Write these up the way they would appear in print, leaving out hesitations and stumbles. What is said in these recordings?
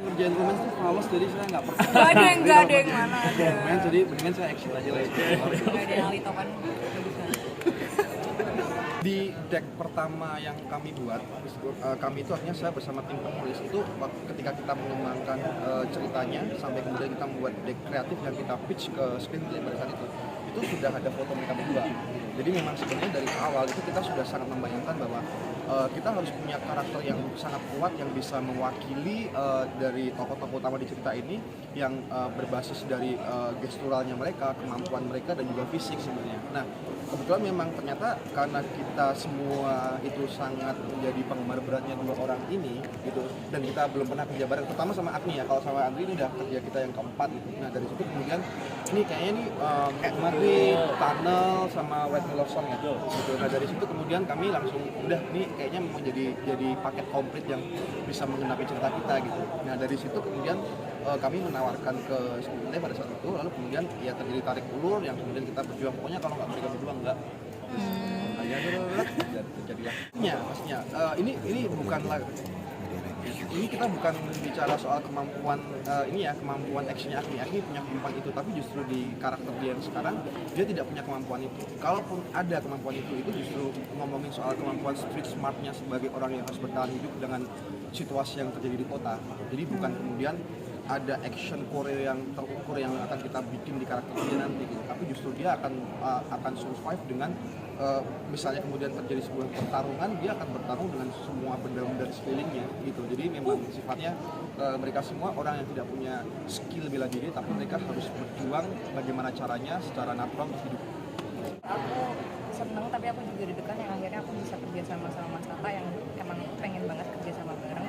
Ngerjain romance tuh males, jadi saya nggak pernah. Gak ada yang mana ada. Romance, jadi mendingan saya action aja lah. Gak ada yang Alito kan. Di deck pertama yang kami buat, kami itu artinya saya bersama tim penulis itu ketika kita mengembangkan ceritanya sampai kemudian kita membuat deck kreatif dan kita pitch ke screenplay pada saat itu sudah ada foto mereka berdua. Jadi memang sebenarnya dari awal itu kita sudah sangat membayangkan bahwa kita harus punya karakter yang sangat kuat yang bisa mewakili dari tokoh-tokoh utama di cerita ini yang berbasis dari gesturalnya mereka, kemampuan mereka dan juga fisik sebenarnya. Nah, kebetulan memang ternyata karena kita semua itu sangat menjadi penggemar beratnya dua orang ini gitu, dan kita belum pernah kerja bareng, terutama sama Agni ya. Kalau sama Andri ini udah kerja kita yang keempat gitu. Nah dari situ kemudian ini kayaknya nih Madrid, Tunnel sama White Love Song ya gitu. Nah dari situ kemudian kami langsung udah nih kayaknya mau jadi paket komplit yang bisa mengenapi cerita kita gitu. Nah dari situ kemudian kami menawarkan ke screenplay pada saat itu, lalu kemudian ya terjadi tarik ulur yang kemudian kita berjuang, pokoknya kalau nggak mereka berdua nggak. Dan terjadilah. Ya, maksudnya ini bukanlah ini kita bukan bicara soal kemampuan kemampuan actionnya Agni punya kemampuan itu, tapi justru di karakter dia yang sekarang dia tidak punya kemampuan itu. Kalaupun ada kemampuan itu justru ngomongin soal kemampuan street smartnya sebagai orang yang harus bertahan hidup dengan situasi yang terjadi di kota. Jadi bukan kemudian ada action Korea yang terukur yang akan kita bikin di karakter dia nanti gitu. Tapi justru dia akan survive dengan misalnya kemudian terjadi sebuah pertarungan, dia akan bertarung dengan semua benda-benda di sekelilingnya gitu. Jadi memang sifatnya mereka semua orang yang tidak punya skill bela diri, tapi mereka harus berjuang bagaimana caranya secara natural untuk hidup. Aku seneng, tapi aku juga deg-degan yang akhirnya aku bisa kerja sama Mas Tata yang emang pengen banget kerja sama bareng.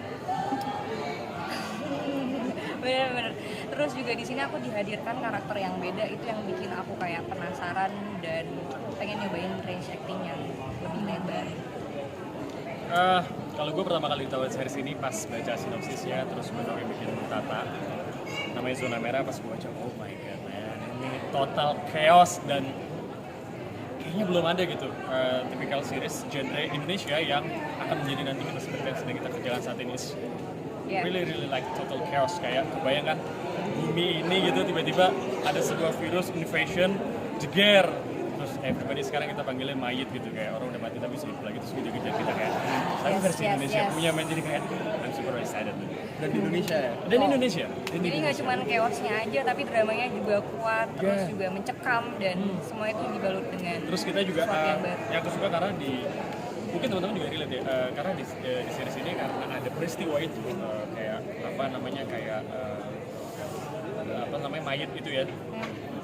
Bener-bener. Terus juga di sini aku dihadirkan karakter yang beda, itu yang bikin aku kayak penasaran dan pengen nyobain range acting yang lebih lebar. Kalau gue pertama kali tahu series ini pas baca sinopsisnya, terus bener yang bikin Tata namanya Zona Merah, pas gue baca oh my god man, ini total chaos dan kayaknya belum ada gitu typical series genre Indonesia yang akan menjadi nanti kita seperti yang sedang kita kerjakan saat ini. Really like total chaos, kayak kebayangkan bumi ini gitu tiba-tiba ada sebuah virus invasion jeger, terus everybody sekarang kita panggilnya mayit gitu, kayak orang udah mati tapi bisa hidup lagi terus kejar-kejar kita kayak tapi versi Indonesia punya main, jadi kayak I'm super excited. Dan di Indonesia ya? Dan Indonesia. Jadi nggak cuma chaosnya aja, tapi dramanya juga kuat, terus juga mencekam dan semua itu dibalut dengan terus kita juga yang aku suka karena mungkin teman-teman juga relate ya, karena di series ini karena ada peristiwa itu kayak mayit itu ya.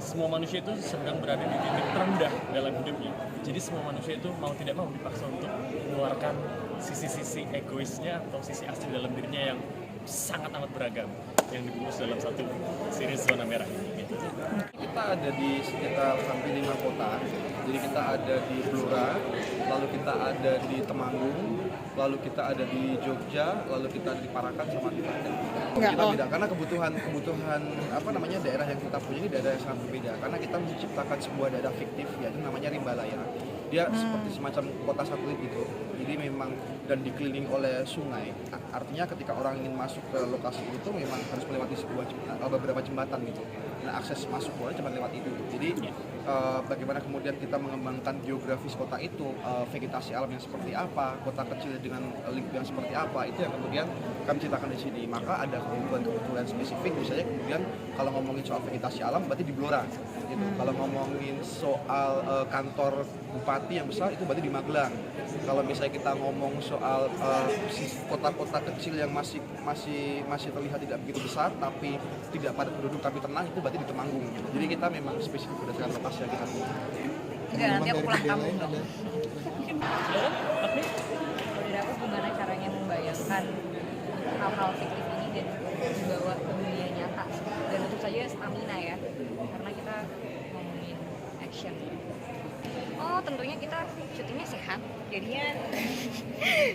Semua manusia itu sedang berada di titik terendah dalam hidupnya. Jadi semua manusia itu mau tidak mau dipaksa untuk mengeluarkan sisi-sisi egoisnya atau sisi asli dalam dirinya yang sangat amat beragam yang dibungkus dalam satu series Zona Merah ini. Gitu. Kita ada di sekitar hampir 5 kota. Jadi kita ada di Blora, lalu kita ada di Temanggung, lalu kita ada di Jogja, lalu kita ada di Parakan sama di Banten. Kita beda karena kebutuhan daerah yang kita punya ini daerah yang sangat berbeda. Karena kita menciptakan sebuah daerah fiktif yaitu namanya Rimbalaya. Dia seperti semacam kota satelit gitu. Jadi memang dan dikelilingi oleh sungai. Artinya ketika orang ingin masuk ke lokasi itu memang harus melewati beberapa jembatan gitu. Nah akses masuk boleh cuma lewat itu. Jadi bagaimana kemudian kita mengembangkan geografis kota itu, vegetasi alam yang seperti apa, kota kecil dengan lingkup yang seperti apa, itu yang kemudian kami ceritakan di sini. Maka ada kebutuhan spesifik, misalnya kemudian kalau ngomongin soal vegetasi alam berarti di Blora gitu. Kalau ngomongin soal kantor bupati yang besar itu berarti di Magelang. Kalau misalnya kita ngomong soal kota-kota kecil yang masih terlihat tidak begitu besar tapi tidak padat penduduk tapi tenang, itu berarti di Temanggung. Jadi kita memang spesifik berdasarkan lokasi yang kita punya. Enggak, nanti aku pulang kampung dong. Tapi Dari aku gimana caranya membayangkan hal-hal fiktif ini dan dibawa ke dunia nyata. Dan tentu saja stamina ya, karena kita ngomongin action. Oh, tentunya kita syutingnya sehat, jadinya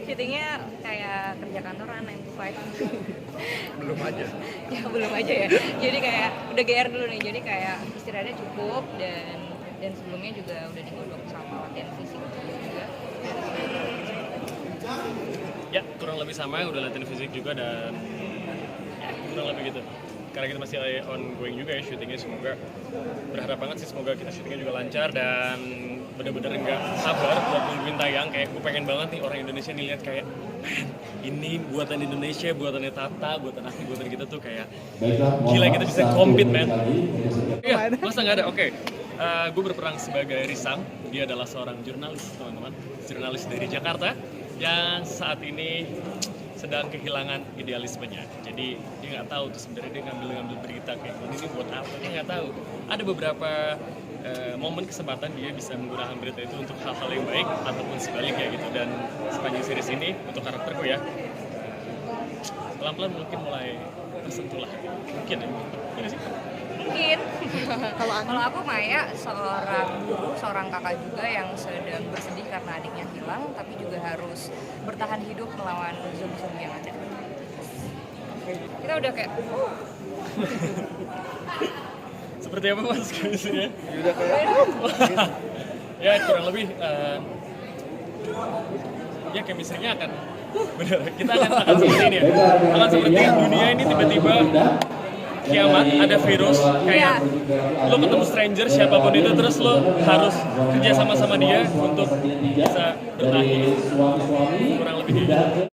syutingnya kayak kerja kantoran 9 to 5. Belum aja. Ya belum aja ya. Jadi kayak udah GR dulu nih. Jadi kayak istirahatnya cukup dan sebelumnya juga udah digodok sama latihan fisik juga. ya kurang lebih sama, udah latihan fisik juga dan ya, kurang lebih gitu. Karena kita masih ongoing juga ya syutingnya, semoga berharap banget sih semoga kita syutingnya juga lancar dan bener-bener nggak sabar buat nungguin tayang. Kayak gue pengen banget nih orang Indonesia nih lihat kayak man, ini buatan Indonesia, buatannya Tata, buatan aku, buatan kita tuh kayak gila, kita bisa compete man. Iya, masa nggak ada? Oke. Gue berperan sebagai Risang. Dia adalah seorang jurnalis, teman-teman, jurnalis dari Jakarta yang saat ini sedang kehilangan idealismenya. Jadi dia nggak tahu tuh sebenarnya dia ngambil berita kayak gini ini buat apa, dia nggak tahu. Ada beberapa momen kesempatan dia bisa menggunakan berita itu untuk hal-hal yang baik ataupun sebaliknya gitu. Dan sepanjang series ini untuk karakterku ya, pelan-pelan mungkin mulai tersentuh lah, mungkin ya. Ini sih. Mungkin. Kalau aku Maya seorang guru, seorang kakak juga yang sedang bersedih karena adiknya hilang, tapi juga harus bertahan hidup melawan zombie-zombie yang ada. Kita udah kayak Seperti apa mas kondisinya? Ya udah kayak Ya kurang lebih ya chemistry-nya akan bener, kita akan seperti ini ya, akan seperti dunia ini tiba-tiba kiamat, ada virus kayak lo ketemu stranger siapapun itu, terus lo harus kerja sama dia untuk bisa bertahan, kurang lebih gitu.